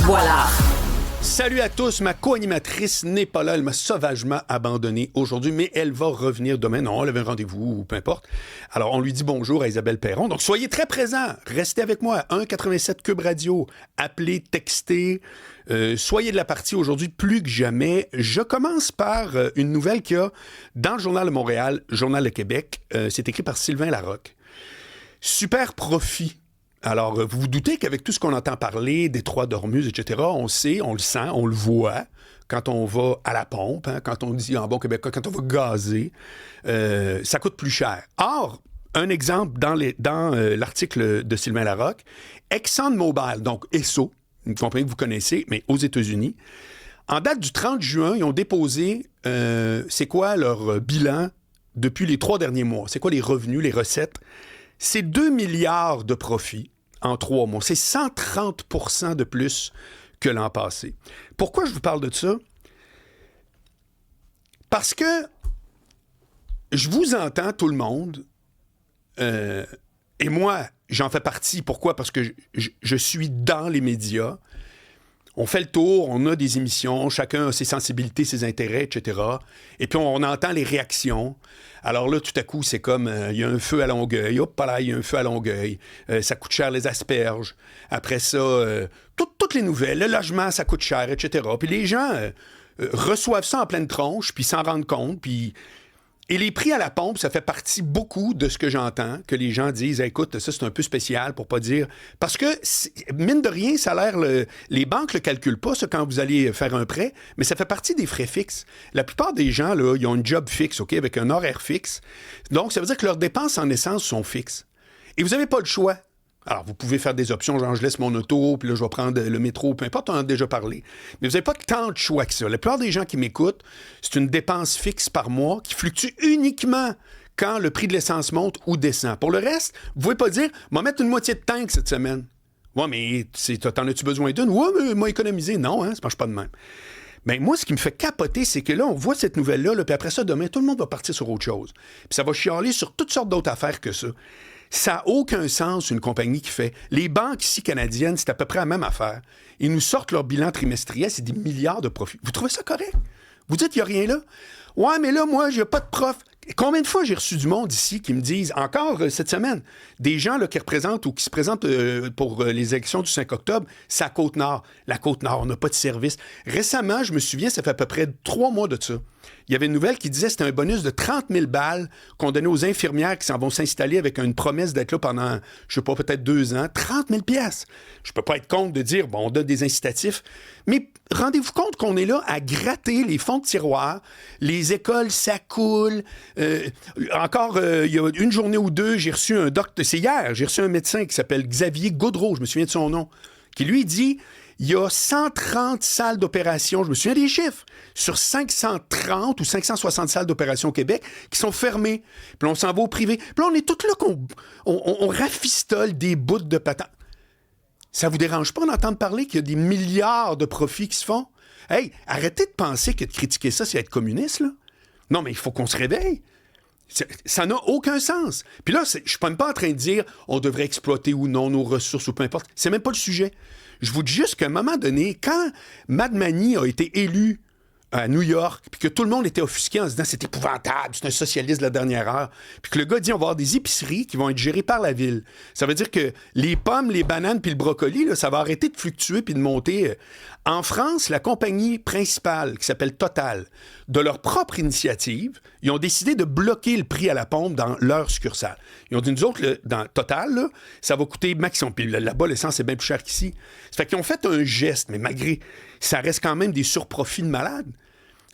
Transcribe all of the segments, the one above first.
Voilà. Salut à tous, ma co-animatrice n'est pas là, elle m'a sauvagement abandonné aujourd'hui, mais elle va revenir demain. Non, elle avait un rendez-vous ou peu importe. Alors, on lui dit bonjour à Isabelle Perron. Donc, soyez très présents, restez avec moi, 1,87 Cube Radio, appelez, textez, soyez de la partie aujourd'hui plus que jamais. Je commence par une nouvelle qu'il y a dans le Journal de Montréal, Journal de Québec, c'est écrit par Sylvain Larocque. Super profit. Alors, vous vous doutez qu'avec tout ce qu'on entend parler, Détroit d'Ormuz, etc., on sait, on le sent, on le voit quand on va à la pompe, hein, quand on dit en bon québécois, quand on va gazer, ça coûte plus cher. Or, un exemple dans l'article de Sylvain Larocque, ExxonMobil, donc Esso, une compagnie que vous connaissez, mais aux États-Unis, en date du 30 juin, ils ont déposé, c'est quoi leur bilan depuis les 3 derniers mois? C'est quoi les revenus, les recettes? C'est 2 milliards de profits en 3 mois. C'est 130 % de plus que l'an passé. Pourquoi je vous parle de ça? Parce que je vous entends, tout le monde, et moi, j'en fais partie. Pourquoi? Parce que je suis dans les médias. On fait le tour, on a des émissions, chacun a ses sensibilités, ses intérêts, etc. Et puis, on entend les réactions. Alors là, tout à coup, c'est comme, il y a un feu à Longueuil. Hop là, il y a un feu à Longueuil. Ça coûte cher les asperges. Après ça, toutes les nouvelles, le logement, ça coûte cher, etc. Puis les gens reçoivent ça en pleine tronche, puis s'en rendent compte, puis... Et les prix à la pompe, ça fait partie beaucoup de ce que j'entends, que les gens disent, écoute, ça c'est un peu spécial pour pas dire... Parce que, mine de rien, ça a l'air... Les banques le calculent pas, ça, quand vous allez faire un prêt, mais ça fait partie des frais fixes. La plupart des gens, là, ils ont une job fixe, OK, avec un horaire fixe. Donc, ça veut dire que leurs dépenses en essence sont fixes. Et vous n'avez pas le choix. Alors, vous pouvez faire des options, genre je laisse mon auto, puis là, je vais prendre le métro, peu importe, on en a déjà parlé. Mais vous n'avez pas tant de choix que ça. La plupart des gens qui m'écoutent, c'est une dépense fixe par mois qui fluctue uniquement quand le prix de l'essence monte ou descend. Pour le reste, vous ne pouvez pas dire « moi mettre une moitié de tank cette semaine ». Ouais, mais t'en as-tu besoin d'une? Ouais, mais moi économiser. Non, hein, ça marche pas de même. Bien, moi, ce qui me fait capoter, c'est que là, on voit cette nouvelle-là, là, puis après ça, demain, tout le monde va partir sur autre chose. Puis ça va chialer sur toutes sortes d'autres affaires que ça. Ça n'a aucun sens, une compagnie qui fait... Les banques ici canadiennes, c'est à peu près la même affaire. Ils nous sortent leur bilan trimestriel, c'est des milliards de profits. Vous trouvez ça correct? Vous dites qu'il n'y a rien là? Ouais, mais là, moi, j'ai pas de prof. Combien de fois j'ai reçu du monde ici qui me disent, encore cette semaine, des gens là, qui représentent ou qui se présentent pour les élections du 5 octobre, c'est à Côte-Nord. La Côte-Nord, on n'a pas de service. Récemment, je me souviens, ça fait à peu près 3 mois de ça. Il y avait une nouvelle qui disait que c'était un bonus de 30 000 balles qu'on donnait aux infirmières qui s'en vont s'installer avec une promesse d'être là pendant, je sais pas, peut-être 2 ans. 30 000 piastres. Je peux pas être contre de dire, bon, on donne des incitatifs, mais rendez-vous compte qu'on est là à gratter les fonds de tiroir. Les écoles, ça coule. Encore, il y a une journée ou deux, j'ai reçu un docteur, c'est hier, j'ai reçu un médecin qui s'appelle Xavier Gaudreau, je me souviens de son nom, qui lui dit... Il y a 130 salles d'opération, je me souviens des chiffres, sur 530 ou 560 salles d'opération au Québec qui sont fermées. Puis on s'en va au privé. Puis là, on est tous là on rafistole des bouts de patente. Ça vous dérange pas d'entendre parler qu'il y a des milliards de profits qui se font? Hey, arrêtez de penser que de critiquer ça, c'est être communiste, là. Non, mais il faut qu'on se réveille. Ça n'a aucun sens. Puis là, je ne suis pas en train de dire on devrait exploiter ou non nos ressources ou peu importe. C'est même pas le sujet. Je vous dis juste qu'à un moment donné, quand Madmani a été élu à New York, puis que tout le monde était offusqué en se disant c'est épouvantable, c'est un socialiste de la dernière heure, puis que le gars dit on va avoir des épiceries qui vont être gérées par la ville. Ça veut dire que les pommes, les bananes puis le brocoli, là, ça va arrêter de fluctuer puis de monter. En France, la compagnie principale, qui s'appelle Total, de leur propre initiative, ils ont décidé de bloquer le prix à la pompe dans leur succursale. Ils ont dit, nous autres, dans Total, là, ça va coûter maximum. Puis là-bas, l'essence est bien plus cher qu'ici. Ça fait qu'ils ont fait un geste, mais malgré, ça reste quand même des surprofits de malades.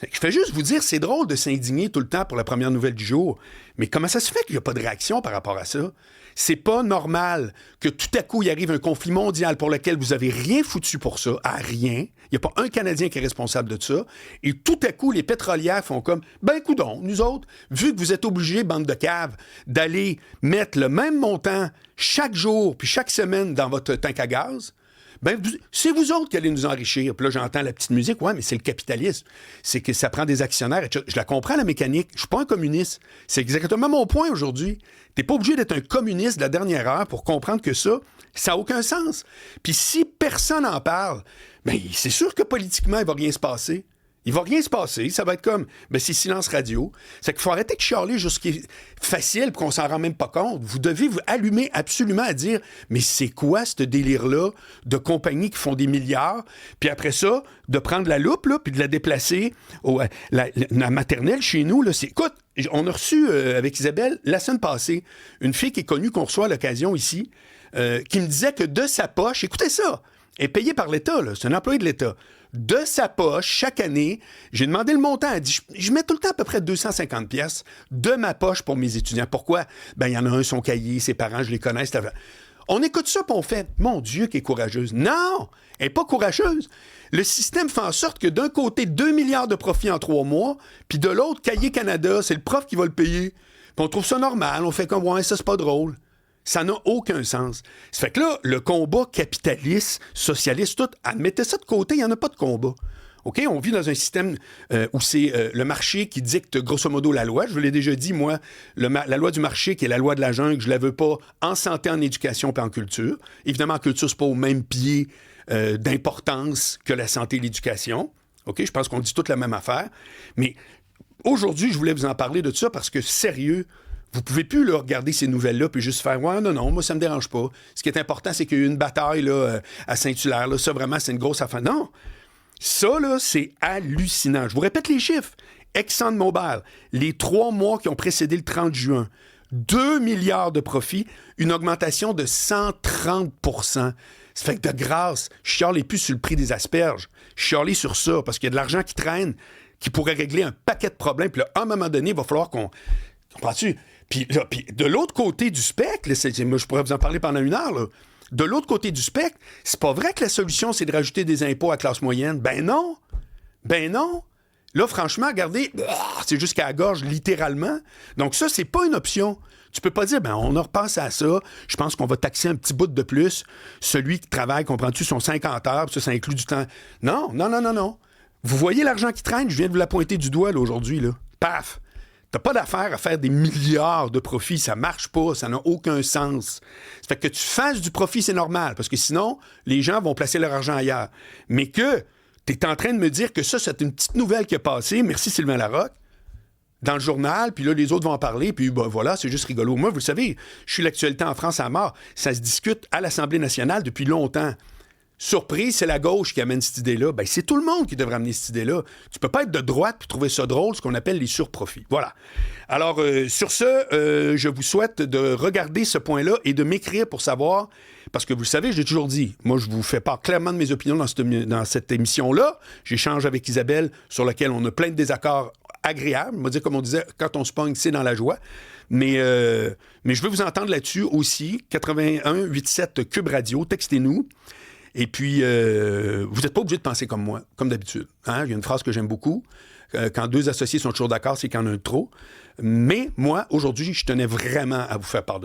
Je fais juste vous dire, c'est drôle de s'indigner tout le temps pour la première nouvelle du jour. Mais comment ça se fait qu'il n'y a pas de réaction par rapport à ça? C'est pas normal que tout à coup, il arrive un conflit mondial pour lequel vous avez rien foutu pour ça, à rien. Il n'y a pas un Canadien qui est responsable de ça. Et tout à coup, les pétrolières font comme, ben coudonc, nous autres, vu que vous êtes obligés, bande de caves, d'aller mettre le même montant chaque jour puis chaque semaine dans votre tank à gaz, Ben, c'est vous autres qui allez nous enrichir. Puis là, j'entends la petite musique. Ouais, mais c'est le capitalisme. C'est que ça prend des actionnaires. Etc. Je la comprends, la mécanique. Je suis pas un communiste. C'est exactement mon point aujourd'hui. T'es pas obligé d'être un communiste de la dernière heure pour comprendre que ça n'a aucun sens. Puis si personne n'en parle, ben, c'est sûr que politiquement, il va rien se passer. Il va rien se passer. Ça va être comme, ben, c'est silence radio. C'est qu'il faut arrêter de chialer juste ce qui est facile puis qu'on s'en rend même pas compte. Vous devez vous allumer absolument à dire, mais c'est quoi ce délire-là de compagnies qui font des milliards? Puis après ça, de prendre la loupe, là, puis de la déplacer la maternelle chez nous, là, c'est... Écoute, on a reçu avec Isabelle, la semaine passée, une fille qui est connue, qu'on reçoit à l'occasion ici, qui me disait que de sa poche, écoutez ça, elle est payée par l'État, là, c'est un employé de l'État. De sa poche, chaque année, j'ai demandé le montant. Elle dit, je mets tout le temps à peu près 250 pièces de ma poche pour mes étudiants. Pourquoi? Ben, il y en a un, son cahier, ses parents, je les connais. On écoute ça, puis on fait, mon Dieu, qu'elle est courageuse. Non, elle n'est pas courageuse. Le système fait en sorte que d'un côté, 2 milliards de profits en 3 mois, puis de l'autre, Cahier Canada, c'est le prof qui va le payer. Puis on trouve ça normal. On fait comme, ouais, ça, c'est pas drôle. Ça n'a aucun sens. Ça fait que là, le combat capitaliste, socialiste, tout, admettez ça de côté, il n'y en a pas de combat. OK? On vit dans un système où c'est le marché qui dicte grosso modo la loi. Je vous l'ai déjà dit, moi, la loi du marché, qui est la loi de la jungle, je ne la veux pas en santé, en éducation et en culture. Évidemment, en culture, ce n'est pas au même pied d'importance que la santé et l'éducation. OK? Je pense qu'on dit toute la même affaire. Mais aujourd'hui, je voulais vous en parler de ça parce que, sérieux, vous pouvez plus là, regarder ces nouvelles-là puis juste faire « Ouais, non, moi, ça me dérange pas. » Ce qui est important, c'est qu'il y a eu une bataille là, à Saint-Hilaire. Là, ça, vraiment, c'est une grosse affaire. Non! Ça, là, c'est hallucinant. Je vous répète les chiffres. ExxonMobil, les 3 mois qui ont précédé le 30 juin, 2 milliards de profits, une augmentation de 130 %. Ça fait que de grâce, je chialais plus sur le prix des asperges. Je chialais sur ça parce qu'il y a de l'argent qui traîne, qui pourrait régler un paquet de problèmes. Puis là, à un moment donné, il va falloir qu'on... Comprends-tu? Puis de l'autre côté du spectre, moi, je pourrais vous en parler pendant 1 heure, là. De l'autre côté du spectre, c'est pas vrai que la solution, c'est de rajouter des impôts à la classe moyenne. Ben non! Ben non! Là, franchement, regardez, c'est jusqu'à la gorge, littéralement. Donc ça, c'est pas une option. Tu peux pas dire, ben on en repasse à ça, je pense qu'on va taxer un petit bout de plus. Celui qui travaille, comprends-tu, son 50 heures, puis ça inclut du temps. Non, non, non, non, non. Vous voyez l'argent qui traîne, je viens de vous la pointer du doigt, là, aujourd'hui, là. Paf! T'as pas d'affaire à faire des milliards de profits. Ça marche pas. Ça n'a aucun sens. Ça fait que tu fasses du profit, c'est normal. Parce que sinon, les gens vont placer leur argent ailleurs. Mais que t'es en train de me dire que ça, c'est une petite nouvelle qui est passée. Merci Sylvain Larocque. Dans le journal, puis là, les autres vont en parler, puis ben, voilà, c'est juste rigolo. Moi, vous le savez, je suis l'actualité en France à mort. Ça se discute à l'Assemblée nationale depuis longtemps. Surprise, c'est la gauche qui amène cette idée-là. Ben, c'est tout le monde qui devrait amener cette idée-là. Tu peux pas être de droite puis trouver ça drôle, ce qu'on appelle les surprofits. Voilà. Alors, sur ce, je vous souhaite de regarder ce point-là et de m'écrire pour savoir, parce que vous le savez, je l'ai toujours dit, moi, je vous fais part clairement de mes opinions dans cette émission-là. J'échange avec Isabelle sur laquelle on a plein de désaccords agréables. On va dire, comme on disait, quand on se pogne, c'est dans la joie. Mais je veux vous entendre là-dessus aussi. 81-87 Cube Radio, textez-nous. Et puis, vous n'êtes pas obligé de penser comme moi, comme d'habitude. Hein? Il y a une phrase que j'aime beaucoup. Quand 2 associés sont toujours d'accord, c'est qu'il y en a un de trop. Mais moi, aujourd'hui, je tenais vraiment à vous faire part de ça.